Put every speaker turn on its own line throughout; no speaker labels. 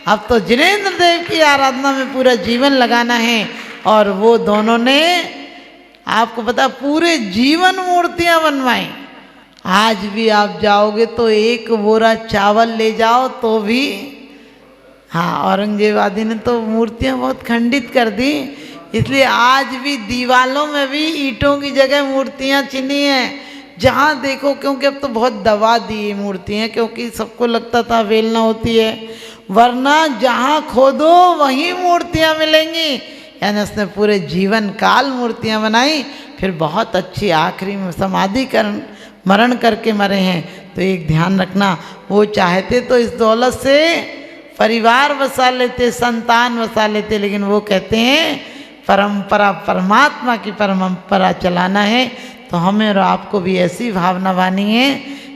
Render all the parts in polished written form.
अब तो जिनेंद्र देव की आराधना में पूरा जीवन लगाना है। और वो दोनों ने आपको पता पूरे जीवन मूर्तियां बनवाई। आज भी आप जाओगे तो एक बोरा चावल ले जाओ तो भी, हाँ, औरंगजेब आदि ने तो मूर्तियां बहुत खंडित कर दी, इसलिए आज भी दीवालों में भी ईंटों की जगह मूर्तियां चिनी हैं जहाँ देखो। क्योंकि अब तो बहुत दबा दी मूर्तियाँ, क्योंकि सबको लगता था वेलना होती है, वरना जहाँ खोदो वहीं मूर्तियाँ मिलेंगी। यानी उसने पूरे जीवन काल मूर्तियाँ बनाई, फिर बहुत अच्छी आखिरी में समाधिकरण मरण करके मरे हैं। तो एक ध्यान रखना, वो चाहते तो इस दौलत से परिवार बसा लेते, संतान बसा लेते, लेकिन वो कहते हैं परंपरा, परमात्मा की परंपरा चलाना है। तो हमें और आपको भी ऐसी भावना बानी है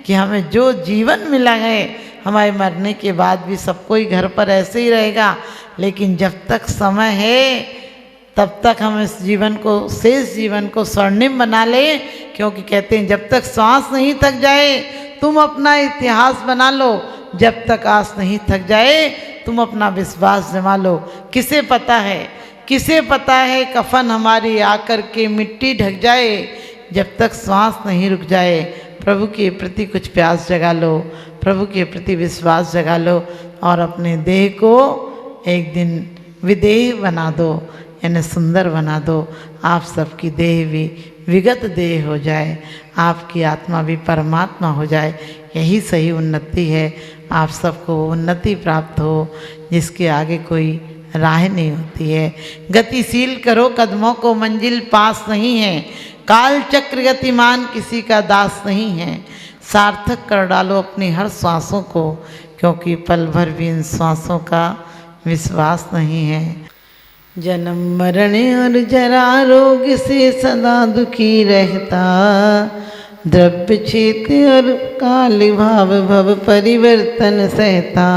कि हमें जो जीवन मिला है, हमारे मरने के बाद भी सब कोई घर पर ऐसे ही रहेगा, लेकिन जब तक समय है तब तक हम इस जीवन को, शेष जीवन को स्वर्णिम बना ले। क्योंकि कहते हैं जब तक सांस नहीं थक जाए तुम अपना इतिहास बना लो, जब तक आस नहीं थक जाए तुम अपना विश्वास जमा लो। किसे पता है, किसे पता है कफन हमारी आकर के मिट्टी ढक जाए, जब तक श्वास नहीं रुक जाए। प्रभु के प्रति कुछ प्यास जगा लो, प्रभु के प्रति विश्वास जगा लो, और अपने देह को एक दिन विदेह बना दो, यानी सुंदर बना दो। आप सबकी देह भी विगत देह हो जाए, आपकी आत्मा भी परमात्मा हो जाए, यही सही उन्नति है। आप सबको उन्नति प्राप्त हो जिसके आगे कोई राह नहीं होती है। गतिशील करो कदमों को, मंजिल पास नहीं है, काल चक्र गतिमान किसी का दास नहीं है। सार्थक कर डालो अपनी हर सांसों को, क्योंकि पल भर भी इन सांसों का विश्वास नहीं है। जन्म मरण और जरा रोग से सदा दुखी रहता, द्रव्य क्षेत्र और काल भाव भव परिवर्तन सहता।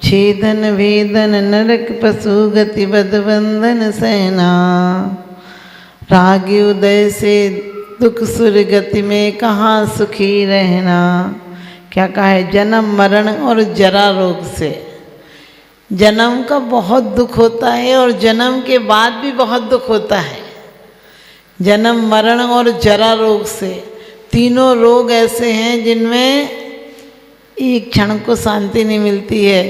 छेदन वेदन नरक पशु गति बद बंधन सहना, राग उदय से दुख सुर गति में कहाँ सुखी रहना। क्या कहा है? जन्म मरण और जरा रोग से। जन्म का बहुत दुख होता है और जन्म के बाद भी बहुत दुख होता है। जन्म मरण और जरा रोग से, तीनों रोग ऐसे हैं जिनमें एक क्षण को शांति नहीं मिलती है।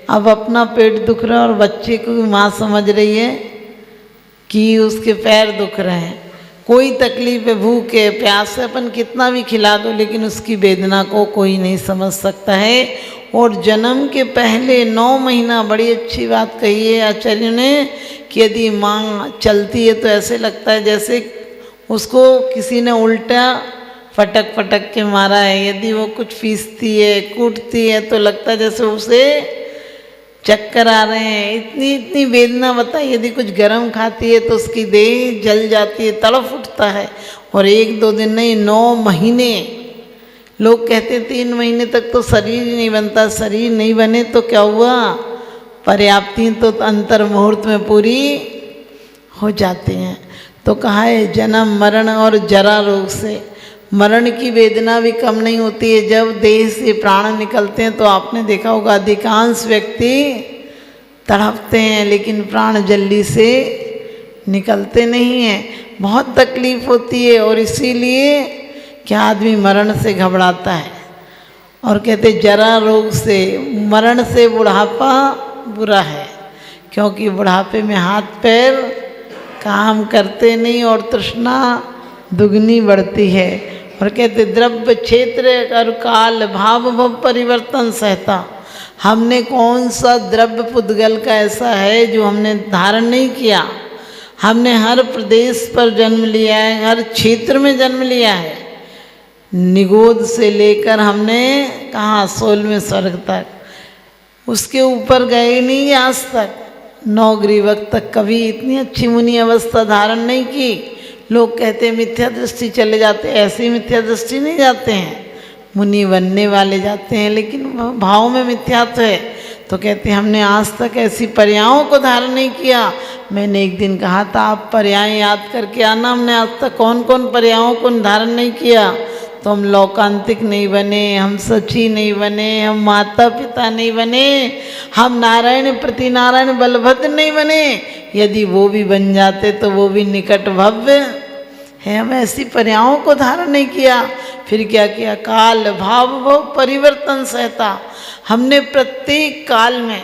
अब अपना पेट दुख रहा है और बच्चे को भी माँ समझ रही है कि उसके पैर दुख रहे हैं, कोई तकलीफ है, भूख है, प्यास है, अपन कितना भी खिला दो लेकिन उसकी वेदना को कोई नहीं समझ सकता है। और जन्म के पहले 9 महीना, बड़ी अच्छी बात कही है आचार्य ने, कि यदि माँ चलती है तो ऐसे लगता है जैसे उसको किसी ने उल्टा फटक फटक के मारा है। यदि वो कुछ पीसती है, कूटती है, तो लगता है जैसे उसे चक्कर आ रहे हैं। इतनी इतनी वेदना बताइए। यदि कुछ गर्म खाती है तो उसकी देह जल जाती है, तड़फ उठता है। और 1-2 दिन नहीं, 9 महीने। लोग कहते हैं 3 महीने तक तो शरीर ही नहीं बनता। शरीर नहीं बने तो क्या हुआ? पर्याप्ति तो अंतर मुहूर्त में पूरी हो जाती हैं। तो कहा है जन्म मरण और जरा रोग से। मरण की वेदना भी कम नहीं होती है। जब देह से प्राण निकलते हैं तो आपने देखा होगा अधिकांश व्यक्ति तड़पते हैं, लेकिन प्राण जल्दी से निकलते नहीं हैं, बहुत तकलीफ होती है। और इसीलिए क्या आदमी मरण से घबराता है। और कहते जरा रोग से, मरण से बुढ़ापा बुरा है, क्योंकि बुढ़ापे में हाथ पैर काम करते नहीं और तृष्णा दुगनी बढ़ती है। और कहते द्रव्य क्षेत्र और काल भाव भव परिवर्तन सहता। हमने कौन सा द्रव्य पुद्गल का ऐसा है जो हमने धारण नहीं किया? हमने हर प्रदेश पर जन्म लिया है, हर क्षेत्र में जन्म लिया है। निगोद से लेकर हमने कहाँ 16वें स्वर्ग तक, उसके ऊपर गए नहीं आज तक। 9 ग्रीवक तक कभी इतनी अच्छी मुनि अवस्था धारण नहीं की। लोग कहते हैं मिथ्या दृष्टि चले जाते हैं, ऐसी मिथ्या दृष्टि नहीं जाते हैं, मुनि बनने वाले जाते हैं, लेकिन भाव में मिथ्यात्व है। तो कहते हैं हमने आज तक ऐसी पर्यायों को धारण नहीं किया। मैंने एक दिन कहा था आप पर्याय याद करके आना, हमने आज तक कौन कौन पर्यायों को धारण नहीं किया। तो हम लौकांतिक नहीं बने, हम सची नहीं बने, हम माता पिता नहीं बने, हम नारायण प्रति नारायण बलभद्र नहीं बने। यदि वो भी बन जाते तो वो भी निकट भव्य है। हम ऐसी पर्यायों को धारण नहीं किया। फिर क्या किया? काल भाव भव परिवर्तन सहता। हमने प्रत्येक काल में,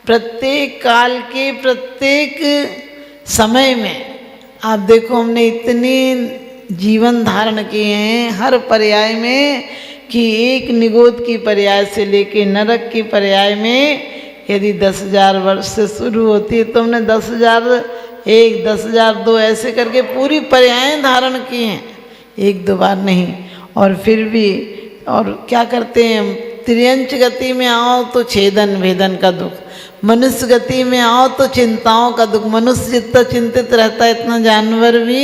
प्रत्येक काल के प्रत्येक समय में आप देखो हमने इतने जीवन धारण किए हैं हर पर्याय में कि एक निगोद की पर्याय से लेके नरक की पर्याय में यदि 10,000 वर्ष से शुरू होती है तो हमने 10,001, 10,002 ऐसे करके पूरी पर्यायें धारण की हैं, एक दो बार नहीं। और फिर भी और क्या करते हैं? त्रियंच गति में आओ तो छेदन भेदन का दुख, मनुष्य गति में आओ तो चिंताओं का दुख। मनुष्य जितना चिंतित रहता है इतना जानवर भी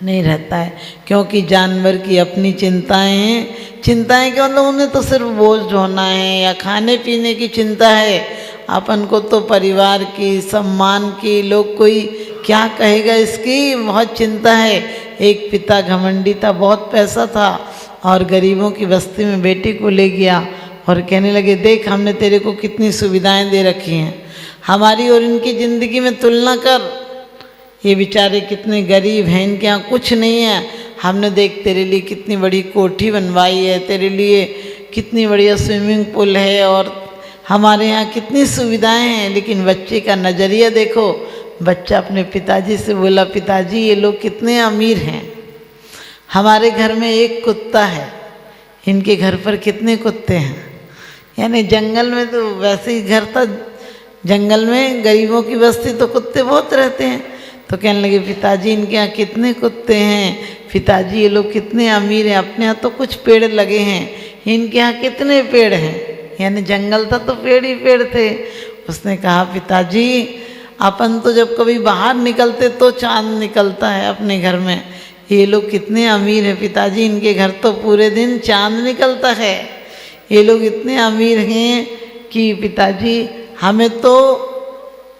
नहीं रहता है, क्योंकि जानवर की अपनी चिंताएं हैं। चिंताएं क्या मतलब? उन्हें तो सिर्फ बोझ ढोना है या खाने पीने की चिंता है। अपन को तो परिवार की, सम्मान की, लोग कोई क्या कहेगा इसकी बहुत चिंता है। एक पिता घमंडी था, बहुत पैसा था और गरीबों की बस्ती में बेटी को ले गया और कहने लगे देख हमने तेरे को कितनी सुविधाएं दे रखी हैं, हमारी और इनकी ज़िंदगी में तुलना कर। ये बेचारे कितने गरीब हैं, इनके यहाँ कुछ नहीं है। हमने देख तेरे लिए कितनी बड़ी कोठी बनवाई है, तेरे लिए कितनी बढ़िया स्विमिंग पूल है और हमारे यहाँ कितनी सुविधाएं हैं। लेकिन बच्चे का नज़रिया देखो। बच्चा अपने पिताजी से बोला पिताजी ये लोग कितने अमीर हैं, हमारे घर में एक कुत्ता है, इनके घर पर कितने कुत्ते हैं। यानी जंगल में तो वैसे ही घर था, जंगल में गरीबों की बस्ती तो कुत्ते बहुत रहते हैं। तो कहने लगे पिताजी इनके यहाँ कितने कुत्ते हैं, पिताजी ये लोग कितने अमीर हैं, अपने यहाँ तो कुछ पेड़ लगे हैं, इनके यहाँ कितने पेड़ हैं। यानी जंगल था तो पेड़ ही पेड़ थे। उसने कहा पिताजी अपन तो जब कभी बाहर निकलते तो चांद निकलता है अपने घर में, ये लोग कितने अमीर हैं पिताजी, इनके घर तो पूरे दिन चांद निकलता है। ये लोग इतने अमीर हैं कि पिताजी हमें तो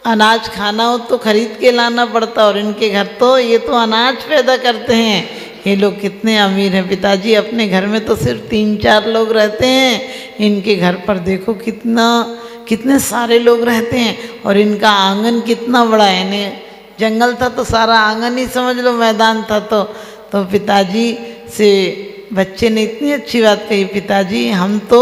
अनाज खाना हो तो खरीद के लाना पड़ता और इनके घर तो ये तो अनाज पैदा करते हैं। ये लोग कितने अमीर हैं पिताजी, अपने घर में तो सिर्फ 3-4 लोग रहते हैं, इनके घर पर देखो कितने सारे लोग रहते हैं और इनका आंगन कितना बड़ा है। ने जंगल था तो सारा आंगन ही समझ लो मैदान था। तो पिताजी से बच्चे ने इतनी अच्छी बात कही पिताजी हम तो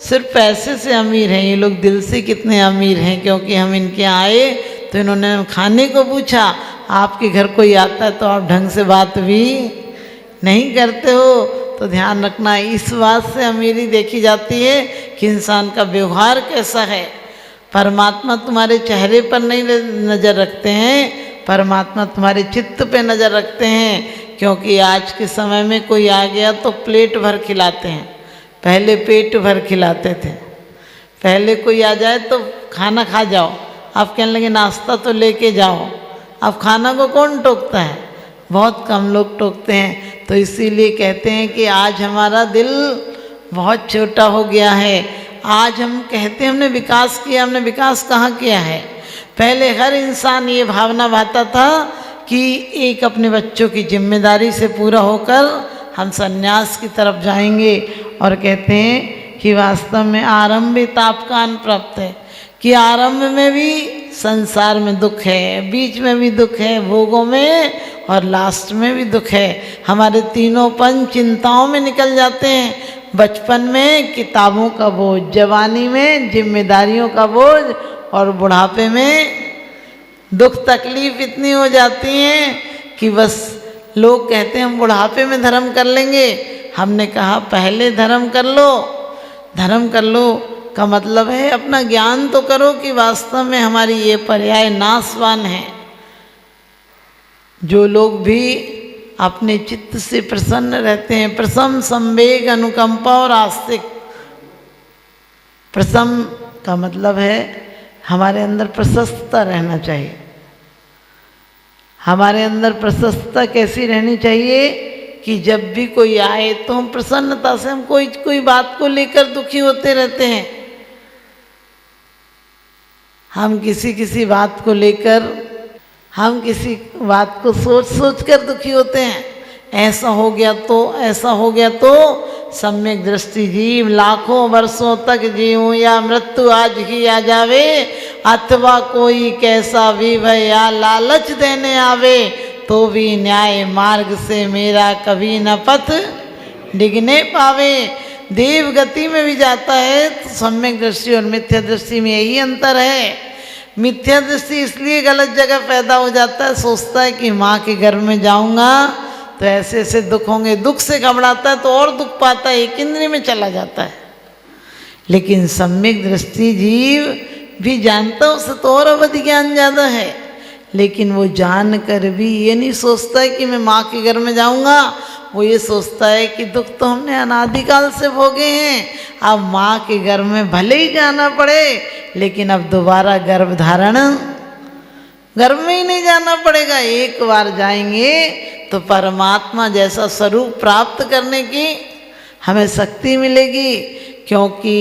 सिर्फ पैसे से अमीर हैं, ये लोग दिल से कितने अमीर हैं, क्योंकि हम इनके आए तो इन्होंने खाने को पूछा। आपके घर कोई आता है तो आप ढंग से बात भी नहीं करते हो। तो ध्यान रखना इस बात से अमीरी देखी जाती है कि इंसान का व्यवहार कैसा है। परमात्मा तुम्हारे चेहरे पर नहीं नज़र रखते हैं, परमात्मा तुम्हारे चित्त पे नज़र रखते हैं। क्योंकि आज के समय में कोई आ गया तो प्लेट भर खिलाते हैं, पहले पेट भर खिलाते थे। पहले कोई आ जाए तो खाना खा जाओ, आप कहने लगे नाश्ता तो लेके जाओ। अब खाना को कौन टोकता है? बहुत कम लोग टोकते हैं। तो इसीलिए कहते हैं कि आज हमारा दिल बहुत छोटा हो गया है। आज हम कहते हैं हमने विकास किया, हमने विकास कहाँ किया है? पहले हर इंसान ये भावना भाता था कि एक अपने बच्चों की जिम्मेदारी से पूरा होकर हम संन्यास की तरफ जाएंगे। और कहते हैं कि वास्तव में आरंभ में तापकान प्राप्त है, कि आरंभ में भी संसार में दुख है, बीच में भी दुख है, भोगों में, और लास्ट में भी दुख है। हमारे तीनों पंच चिंताओं में निकल जाते हैं। बचपन में किताबों का बोझ, जवानी में जिम्मेदारियों का बोझ, और बुढ़ापे में दुख तकलीफ इतनी हो जाती हैं कि बस लोग कहते हैं हम बुढ़ापे में धर्म कर लेंगे। हमने कहा पहले धर्म कर लो। धर्म कर लो का मतलब है अपना ज्ञान तो करो कि वास्तव में हमारी ये पर्याय नाशवान है। जो लोग भी अपने चित्त से प्रसन्न रहते हैं, प्रसम संवेग अनुकंपा और आस्तिक। प्रसम का मतलब है हमारे अंदर प्रशस्तता रहना चाहिए। हमारे अंदर प्रशस्तता कैसी रहनी चाहिए कि जब भी कोई आए तो हम प्रसन्नता से, हम कोई बात को लेकर दुखी होते रहते हैं। हम किसी बात को लेकर, हम किसी बात को सोच कर दुखी होते हैं। ऐसा हो गया तो ऐसा हो गया तो सम्यक दृष्टि जीव लाखों वर्षों तक जीऊं या मृत्यु आज ही आ जावे, अथवा कोई कैसा भी भय या लालच देने आवे, तो भी न्याय मार्ग से मेरा कभी न पथ डिगने पावे। देव गति में भी जाता है तो सम्यक दृष्टि और मिथ्या दृष्टि में यही अंतर है। मिथ्या दृष्टि इसलिए गलत जगह पैदा हो जाता है, सोचता है कि माँ के घर में जाऊंगा तो ऐसे ऐसे दुख होंगे, दुख से घबराता है तो और दुख पाता है, एक इंद्रिय में चला जाता है। लेकिन सम्यक दृष्टि जीव भी जानता है, उससे तो और अवधि ज्ञान ज़्यादा है, लेकिन वो जान कर भी ये नहीं सोचता है कि मैं माँ के घर में जाऊंगा, वो ये सोचता है कि दुख तो हमने अनादिकाल से भोगे हैं, अब माँ के घर में भले ही जाना पड़े लेकिन अब दोबारा गर्भ धारण गर्भ में ही नहीं जाना पड़ेगा। एक बार जाएंगे तो परमात्मा जैसा स्वरूप प्राप्त करने की हमें शक्ति मिलेगी, क्योंकि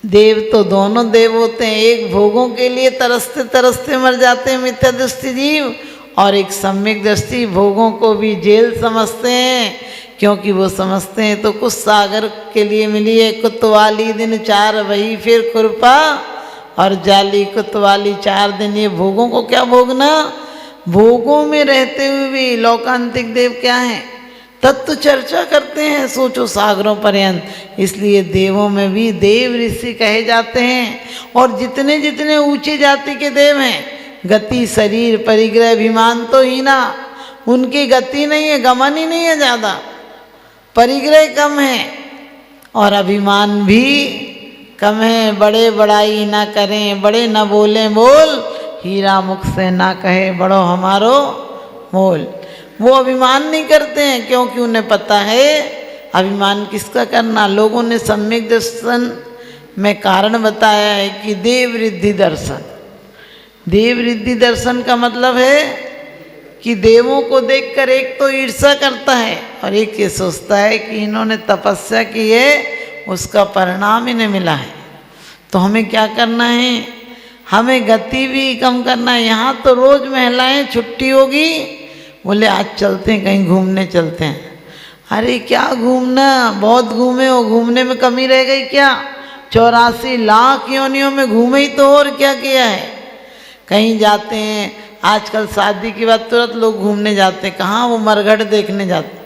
देव तो दोनों देव होते हैं, एक भोगों के लिए तरसते तरसते मर जाते हैं मिथ्या दृष्टि जीव, और एक सम्यक दृष्टि भोगों को भी जेल समझते हैं, क्योंकि वो समझते हैं तो कुछ सागर के लिए मिली है कुतवाली दिन 4 वही फिर खुरपा और जाली कुतवाली 4 दिन, ये भोगों को क्या भोगना। भोगों में रहते हुए भी लौकांतिक देव क्या हैं, तत्व चर्चा करते हैं सोचो सागरों पर्यंत। इसलिए देवों में भी देव ऋषि कहे जाते हैं, और जितने जितने ऊंचे जाति के देव हैं, गति शरीर परिग्रह अभिमान तो ही ना, उनकी गति नहीं है, गमन ही नहीं है ज़्यादा, परिग्रह कम है और अभिमान भी कम है। बड़े बड़ाई ना करें, बड़े न बोलें बोल, हीरा मुख से ना कहे बड़ो हमारो मोल। वो अभिमान नहीं करते हैं, क्योंकि उन्हें पता है अभिमान किसका करना। लोगों ने सम्यक दर्शन में कारण बताया है कि देव रिद्धि दर्शन। देव रिद्धि दर्शन का मतलब है कि देवों को देखकर एक तो ईर्ष्या करता है और एक ये सोचता है कि इन्होंने तपस्या की है, उसका परिणाम इन्हें मिला है। तो हमें क्या करना है, हमें गति भी कम करना है। यहाँ तो रोज़ महिलाएं छुट्टी होगी, बोले आज चलते हैं कहीं घूमने चलते हैं। अरे क्या घूमना, बहुत घूमे हो, घूमने में कमी रह गई क्या। 84 लाख योनियों में घूमे ही तो, और क्या किया है। कहीं जाते हैं, आजकल शादी के बाद तुरंत लोग घूमने जाते हैं, कहाँ वो मरघट देखने जाते